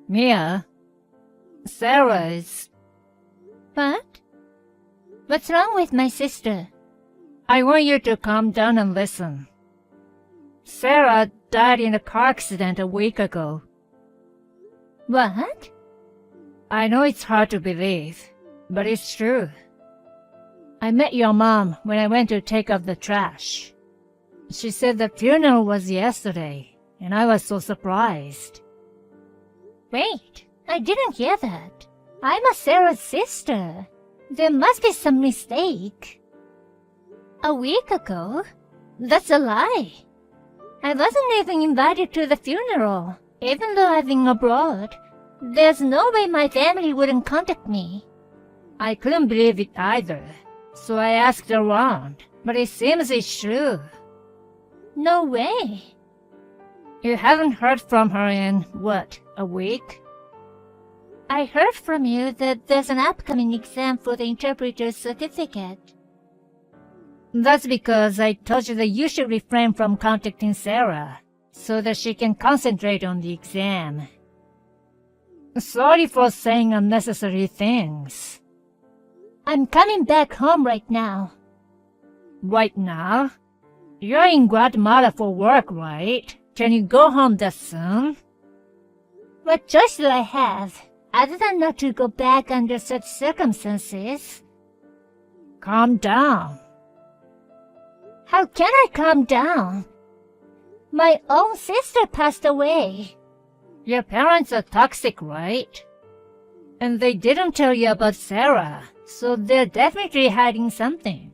Mia, Sarah is... What? What's wrong with my sister? I want you to calm down and listen. Sarah died in a car accident a week ago. What? I know it's hard to believe, but it's true. I met your mom when I went to take out the trash. She said the funeral was yesterday, and I was so surprised. Wait, I didn't hear that. I'm a Sarah's sister. There must be some mistake. A week ago? That's a lie. I wasn't even invited to the funeral, even though I've been abroad. There's no way my family wouldn't contact me. I couldn't believe it either, so I asked around, but it seems it's true. No way. You haven't heard from her in, what, a week? I heard from you that there's an upcoming exam for the interpreter's certificate. That's because I told you that you should refrain from contacting Sarah, so that she can concentrate on the exam. Sorry for saying unnecessary things. I'm coming back home right now. Right now? You're in Guatemala for work, right? Can you go home that soon? What choice do I have, other than not to go back under such circumstances? Calm down. How can I calm down? My own sister passed away. Your parents are toxic, right? And they didn't tell you about Sarah, so they're definitely hiding something.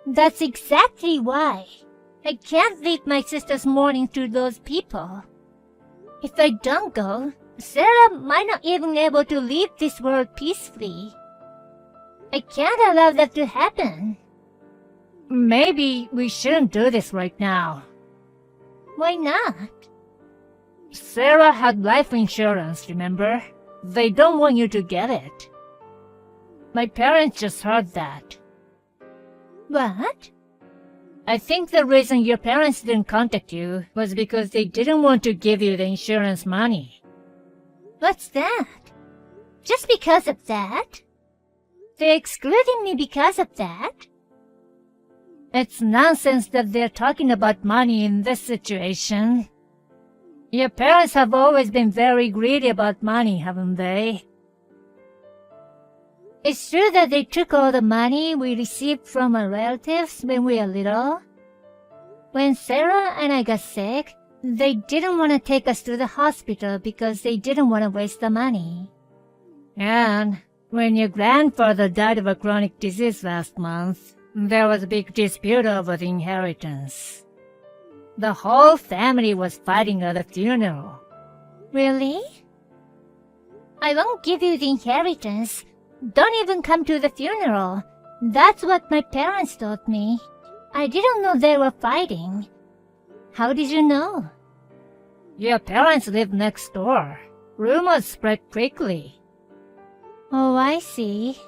That's exactly why. I can't leave my sister's mourning to those people. If I don't go, Sarah might not even be able to leave this world peacefully. I can't allow that to happen. Maybe we shouldn't do this right now. Why not? Sarah had life insurance, remember? They don't want you to get it. My parents just heard that. What? I think the reason your parents didn't contact you was because they didn't want to give you the insurance money. What's that? Just because of that? They're excluding me because of that? It's nonsense that they're talking about money in this situation. Your parents have always been very greedy about money, haven't they? It's true that they took all the money we received from our relatives when we were little. When Sarah and I got sick, they didn't want to take us to the hospital because they didn't want to waste the money. And when your grandfather died of a chronic disease last month, there was a big dispute over the inheritance. The whole family was fighting at the funeral. Really? I won't give you the inheritance. Don't even come to the funeral. That's what my parents told me. I didn't know they were fighting. How did you know? Your parents live next door. Rumors spread quickly. Oh, I see.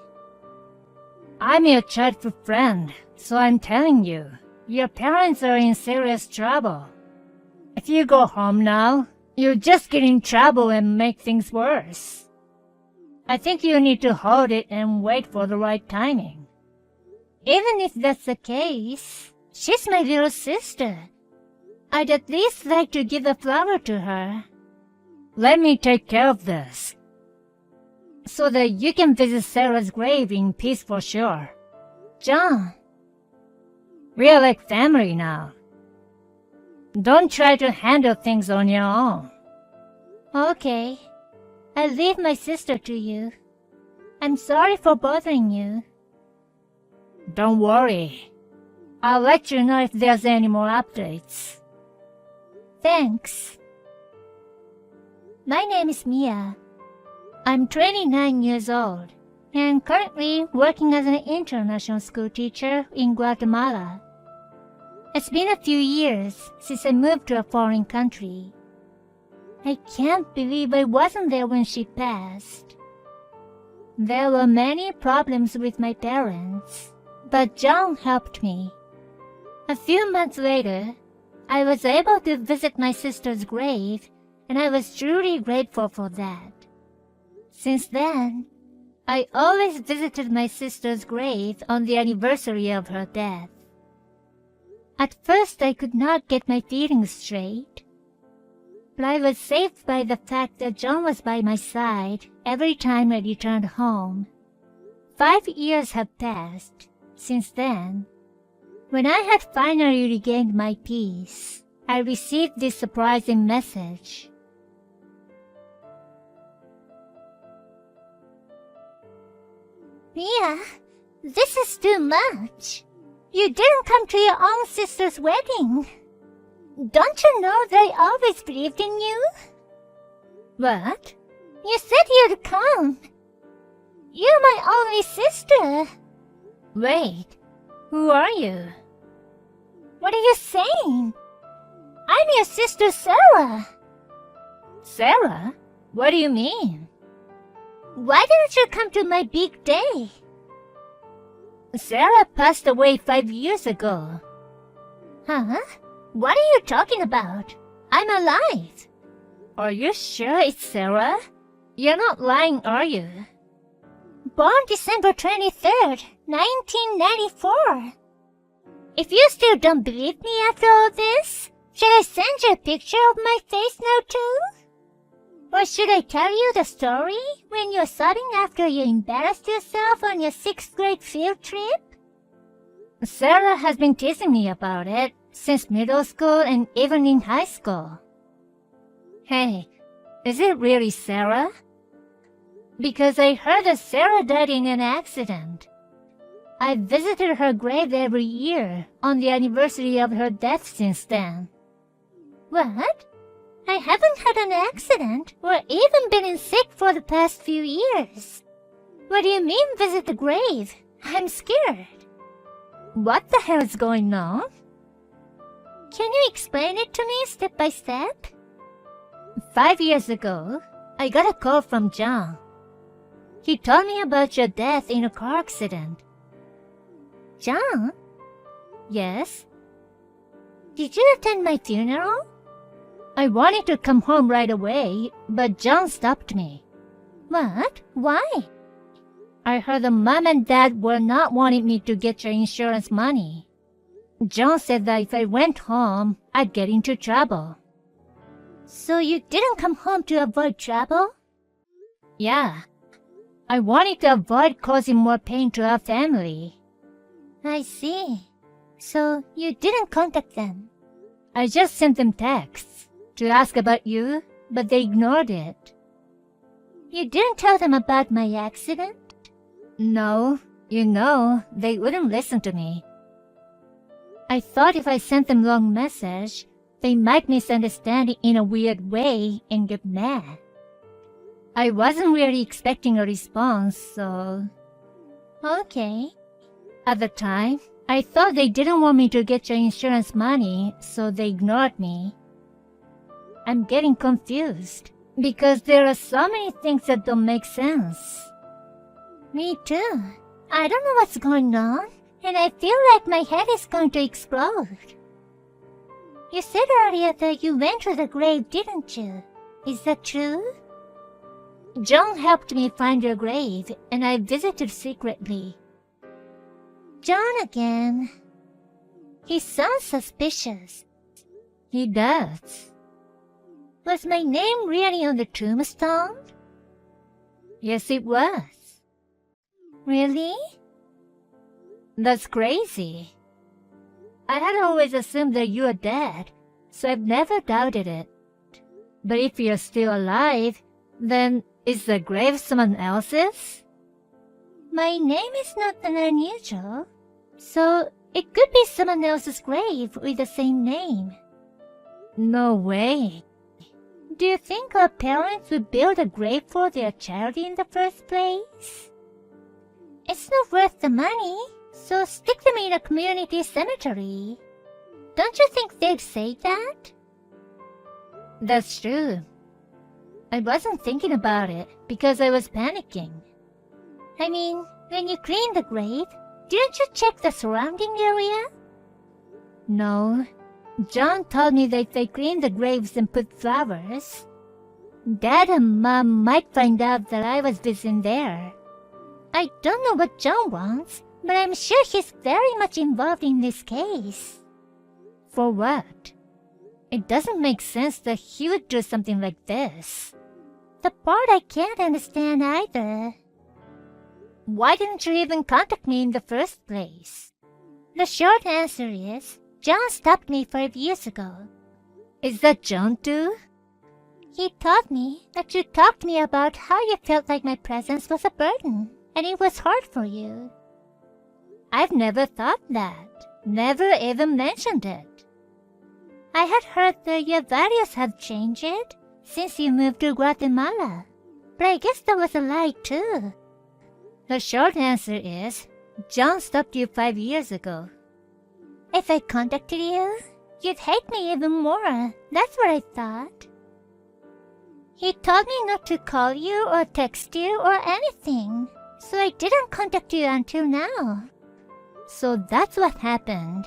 I'm your childhood friend, so I'm telling you, your parents are in serious trouble. If you go home now, you'll just get in trouble and make things worse. I think you need to hold it and wait for the right timing. Even if that's the case, she's my little sister. I'd at least like to give a flower to her. Let me take care of this, so that you can visit Sarah's grave in peace for sure. John. We're like family now. Don't try to handle things on your own. Okay. I'll leave my sister to you. I'm sorry for bothering you. Don't worry. I'll let you know if there's any more updates. Thanks. My name is Mia. I'm 29 years old and currently working as an international school teacher in Guatemala. It's been a few years since I moved to a foreign country. I can't believe I wasn't there when she passed. There were many problems with my parents, but John helped me. A few months later, I was able to visit my sister's grave and I was truly grateful for that. Since then, I always visited my sister's grave on the anniversary of her death. At first I could not get my feelings straight, but I was saved by the fact that John was by my side every time I returned home. 5 years have passed since then. When I had finally regained my peace, I received this surprising message. Mia, this is too much. You didn't come to your own sister's wedding. Don't you know they always believed in you? What? You said you'd come. You're my only sister. Wait, who are you? What are you saying? I'm your sister Sarah. Sarah? What do you mean? Why didn't you come to my big day? Sarah passed away 5 years ago. Huh? What are you talking about? I'm alive. Are you sure it's Sarah? You're not lying, are you? Born December 23rd, 1994. If you still don't believe me after all this, should I send you a picture of my face now too? Or should I tell you the story when you're sobbing after you embarrassed yourself on your 6th grade field trip? Sarah has been teasing me about it since middle school and even in high school. Hey, is it really Sarah? Because I heard that Sarah died in an accident. I visited her grave every year on the anniversary of her death since then. What? I haven't had an accident or even been sick for the past few years. What do you mean visit the grave? I'm scared. What the hell is going on? Can you explain it to me step by step? 5 years ago, I got a call from John. He told me about your death in a car accident. John? Yes? Did you attend my funeral? I wanted to come home right away, but John stopped me. What? Why? I heard the mom and dad were not wanting me to get your insurance money. John said that if I went home, I'd get into trouble. So you didn't come home to avoid trouble? Yeah. I wanted to avoid causing more pain to our family. I see. So you didn't contact them? I just sent them texts to ask about you, but they ignored it. You didn't tell them about my accident? No, they wouldn't listen to me. I thought if I sent them wrong message, they might misunderstand it in a weird way and get mad. I wasn't really expecting a response, so... Okay. At the time, I thought they didn't want me to get your insurance money, so they ignored me. I'm getting confused, because there are so many things that don't make sense. Me too. I don't know what's going on, and I feel like my head is going to explode. You said earlier that you went to the grave, didn't you? Is that true? John helped me find your grave, and I visited secretly. John again. He sounds suspicious. He does. Was my name really on the tombstone? Yes, it was. Really? That's crazy. I had always assumed that you were dead, so I've never doubted it. But if you're still alive, then is the grave someone else's? My name is not that unusual, so it could be someone else's grave with the same name. No way. Do you think our parents would build a grave for their child in the first place? It's not worth the money, so stick them in a community cemetery. Don't you think they'd say that? That's true. I wasn't thinking about it because I was panicking. I mean, when you cleaned the grave, didn't you check the surrounding area? No. John told me that if they cleaned the graves and put flowers, Dad and Mom might find out that I was visiting there. I don't know what John wants, but I'm sure he's very much involved in this case. For what? It doesn't make sense that he would do something like this. The part I can't understand either. Why didn't you even contact me in the first place? The short answer is, John stopped me 5 years ago. Is that John too? He told me that you talked to me about how you felt like my presence was a burden, and it was hard for you. I've never thought that. Never even mentioned it. I had heard that your values have changed since you moved to Guatemala, but I guess that was a lie too. The short answer is, John stopped you 5 years ago. If I contacted you, you'd hate me even more. That's what I thought. He told me not to call you or text you or anything, so I didn't contact you until now. So that's what happened.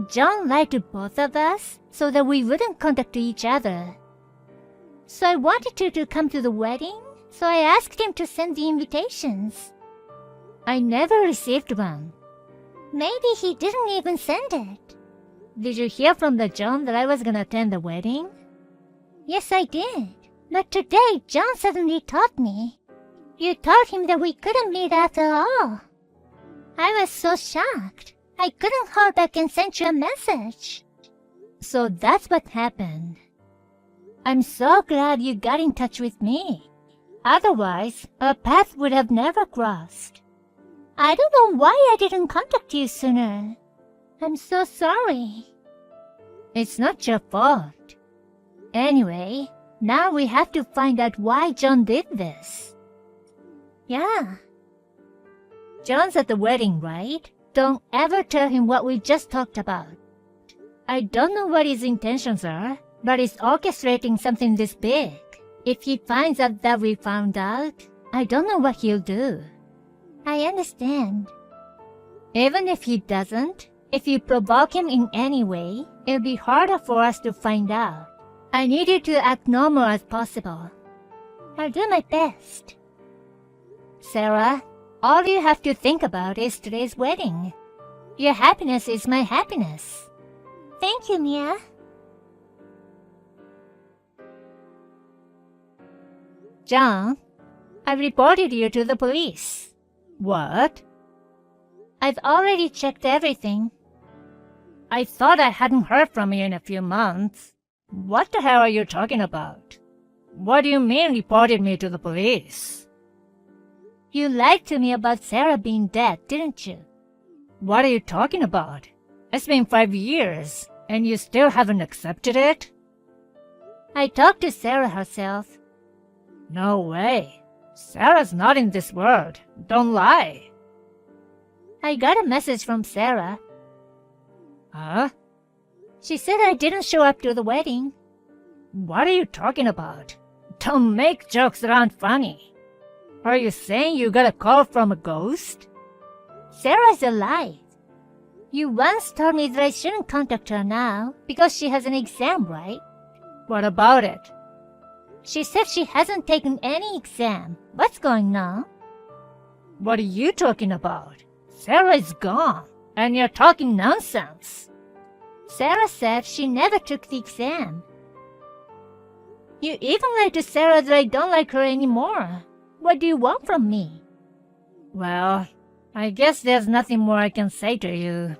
John lied to both of us so that we wouldn't contact each other. So I wanted you to come to the wedding, so I asked him to send the invitations. I never received one. Maybe he didn't even send it. Did you hear from the John that I was gonna attend the wedding? Yes, I did. But today, John suddenly told me. You told him that we couldn't meet after all. I was so shocked. I couldn't hold back and send you a message. So that's what happened. I'm so glad you got in touch with me. Otherwise, our path would have never crossed. I don't know why I didn't contact you sooner. I'm so sorry. It's not your fault. Anyway, now we have to find out why John did this. Yeah. John's at the wedding, right? Don't ever tell him what we just talked about. I don't know what his intentions are, but he's orchestrating something this big. If he finds out that we found out, I don't know what he'll do. I understand. Even if he doesn't, if you provoke him in any way, it'll be harder for us to find out. I need you to act normal as possible. I'll do my best. Sarah, all you have to think about is today's wedding. Your happiness is my happiness. Thank you, Mia. John, I reported you to the police. What? I've already checked everything. I thought I hadn't heard from you in a few months. What the hell are you talking about? What do you mean reported me to the police? You lied to me about Sarah being dead, didn't you? What are you talking about? It's been 5 years, and you still haven't accepted it? I talked to Sarah herself. No way. Sarah's not in this world. Don't lie. I got a message from Sarah. Huh? She said I didn't show up to the wedding. What are you talking about? Don't make jokes that aren't funny. Are you saying you got a call from a ghost? Sarah's alive. You once told me that I shouldn't contact her now because she has an exam, right? What about it? She said she hasn't taken any exam. What's going on? What are you talking about? Sarah is gone, and you're talking nonsense. Sarah said she never took the exam. You even lied to Sarah that I don't like her anymore. What do you want from me? Well, I guess there's nothing more I can say to you.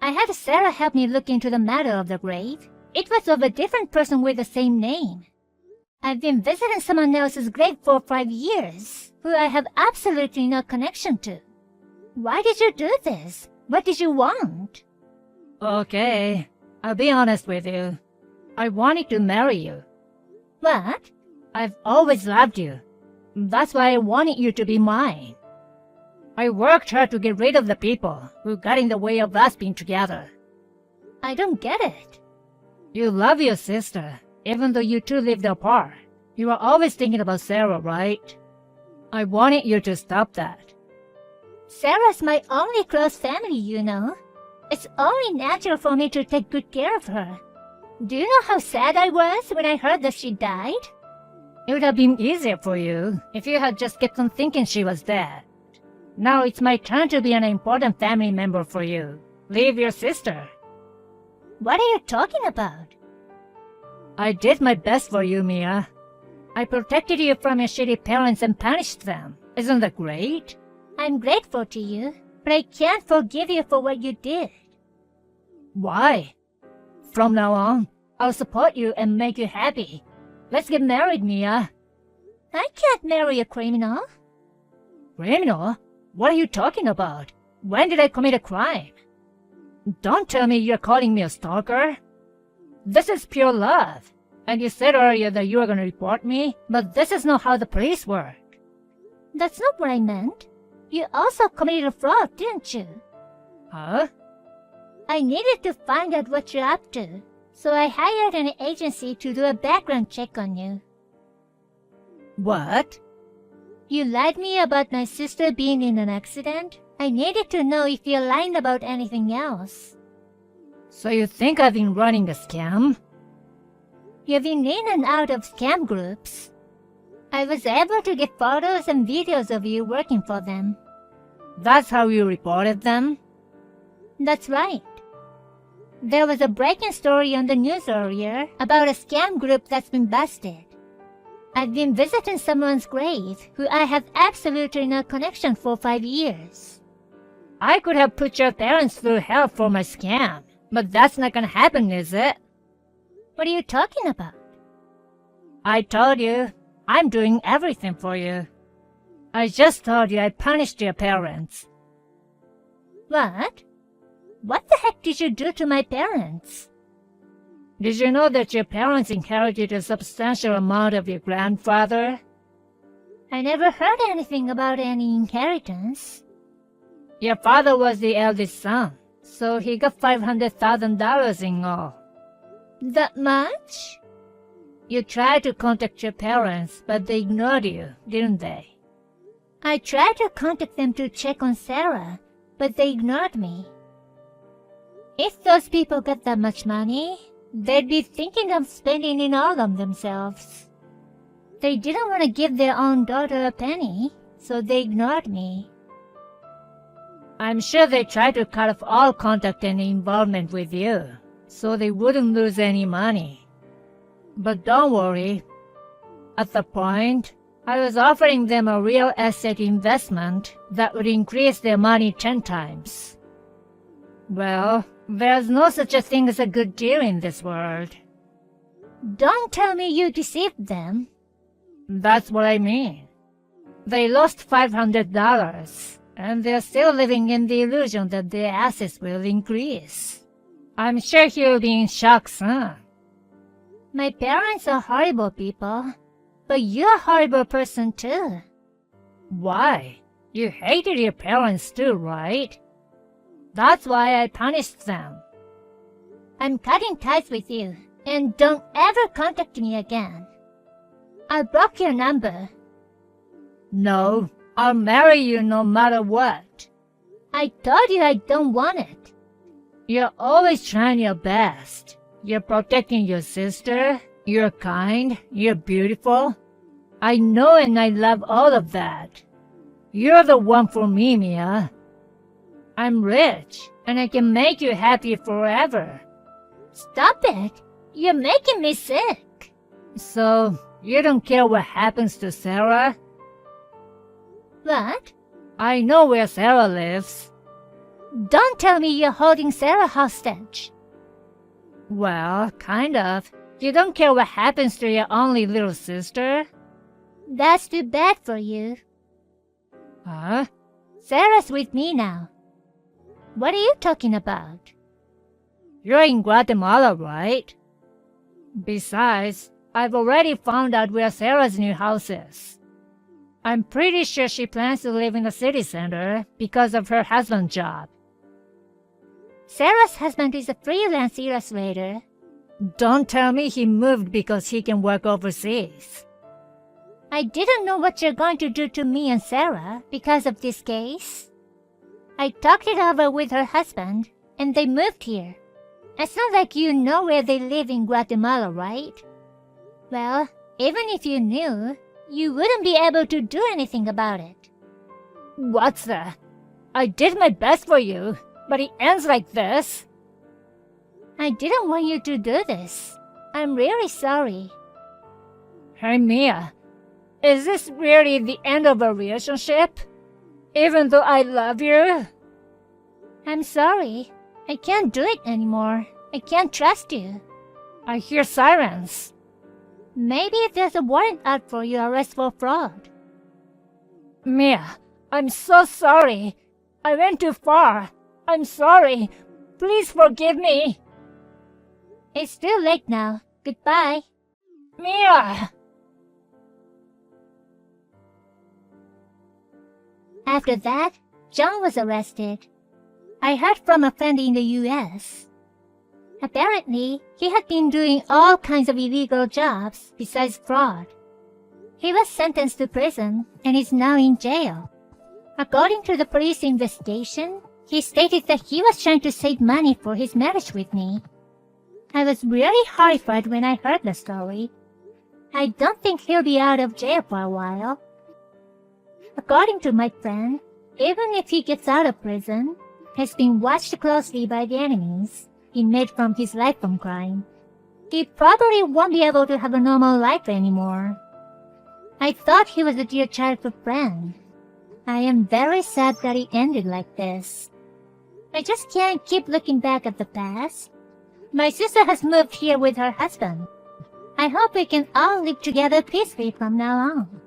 I had Sarah help me look into the matter of the grave. It was of a different person with the same name. I've been visiting someone else's grave for 5 years, who I have absolutely no connection to. Why did you do this? What did you want? Okay, I'll be honest with you. I wanted to marry you. What? I've always loved you. That's why I wanted you to be mine. I worked hard to get rid of the people who got in the way of us being together. I don't get it. You love your sister, even though you two lived apart. You are always thinking about Sarah, right? I wanted you to stop that. Sarah's my only close family, you know. It's only natural for me to take good care of her. Do you know how sad I was when I heard that she died? It would have been easier for you if you had just kept on thinking she was dead. Now it's my turn to be an important family member for you. Leave your sister. What are you talking about? I did my best for you, Mia. I protected you from your shitty parents and punished them. Isn't that great? I'm grateful to you, but I can't forgive you for what you did. Why? From now on, I'll support you and make you happy. Let's get married, Mia. I can't marry a criminal. Criminal? What are you talking about? When did I commit a crime? Don't tell me you're calling me a stalker. This is pure love. And you said earlier that you were going to report me, but this is not how the police work. That's not what I meant. You also committed a fraud, didn't you? Huh? I needed to find out what you're up to, so I hired an agency to do a background check on you. What? You lied me about my sister being in an accident. I needed to know if you're lying about anything else. So you think I've been running a scam? You've been in and out of scam groups. I was able to get photos and videos of you working for them. That's how you reported them? That's right. There was a breaking story on the news earlier about a scam group that's been busted. I've been visiting someone's grave who I have absolutely no connection for 5 years. I could have put your parents through hell for my scam, but that's not gonna happen, is it? What are you talking about? I told you, I'm doing everything for you. I just told you I punished your parents. What? What the heck did you do to my parents? Did you know that your parents inherited a substantial amount of your grandfather? I never heard anything about any inheritance. Your father was the eldest son, so he got $500,000 in all. That much? You tried to contact your parents, but they ignored you, didn't they? I tried to contact them to check on Sarah, but they ignored me. If those people got that much money, they'd be thinking of spending it all on themselves. They didn't want to give their own daughter a penny, so they ignored me. I'm sure they tried to cut off all contact and involvement with you, so they wouldn't lose any money. But don't worry. At the point, I was offering them a real estate investment that would increase their money 10 times. Well, there's no such a thing as a good deal in this world. Don't tell me you deceived them. That's what I mean. They lost $500, and they're still living in the illusion that their assets will increase. I'm sure he'll be in shock soon. My parents are horrible people, but you're a horrible person too. Why? You hated your parents too, right? That's why I punished them. I'm cutting ties with you, and don't ever contact me again. I blocked your number. No, I'll marry you no matter what. I told you I don't want it. You're always trying your best. You're protecting your sister. You're kind. You're beautiful. I know and I love all of that. You're the one for me, Mia. I'm rich, and I can make you happy forever. Stop it! You're making me sick. So, you don't care what happens to Sarah? What? I know where Sarah lives. Don't tell me you're holding Sarah hostage. Well, kind of. You don't care what happens to your only little sister? That's too bad for you. Huh? Sarah's with me now. What are you talking about? You're in Guatemala, right? Besides, I've already found out where Sarah's new house is. I'm pretty sure she plans to live in the city center because of her husband's job. Sarah's husband is a freelance illustrator. Don't tell me he moved because he can work overseas. I didn't know what you're going to do to me and Sarah because of this case. I talked it over with her husband, and they moved here. It's not like you know where they live in Guatemala, right? Well, even if you knew, you wouldn't be able to do anything about it. What's that? I did my best for you, but it ends like this. I didn't want you to do this. I'm really sorry. Hey Mia, is this really the end of a relationship? Even though I love you? I'm sorry. I can't do it anymore. I can't trust you. I hear sirens. Maybe there's a warrant out for your arrest for fraud. Mia, I'm so sorry. I went too far. I'm sorry. Please forgive me. It's too late now. Goodbye. Mia! After that, John was arrested. I heard from a friend in the US. Apparently, he had been doing all kinds of illegal jobs besides fraud. He was sentenced to prison and is now in jail. According to the police investigation, he stated that he was trying to save money for his marriage with me. I was really horrified when I heard the story. I don't think he'll be out of jail for a while. According to my friend, even if he gets out of prison, he's been watched closely by the enemies he made from his life from crime. He probably won't be able to have a normal life anymore. I thought he was a dear childhood friend. I am very sad that it ended like this. I just can't keep looking back at the past. My sister has moved here with her husband. I hope we can all live together peacefully from now on.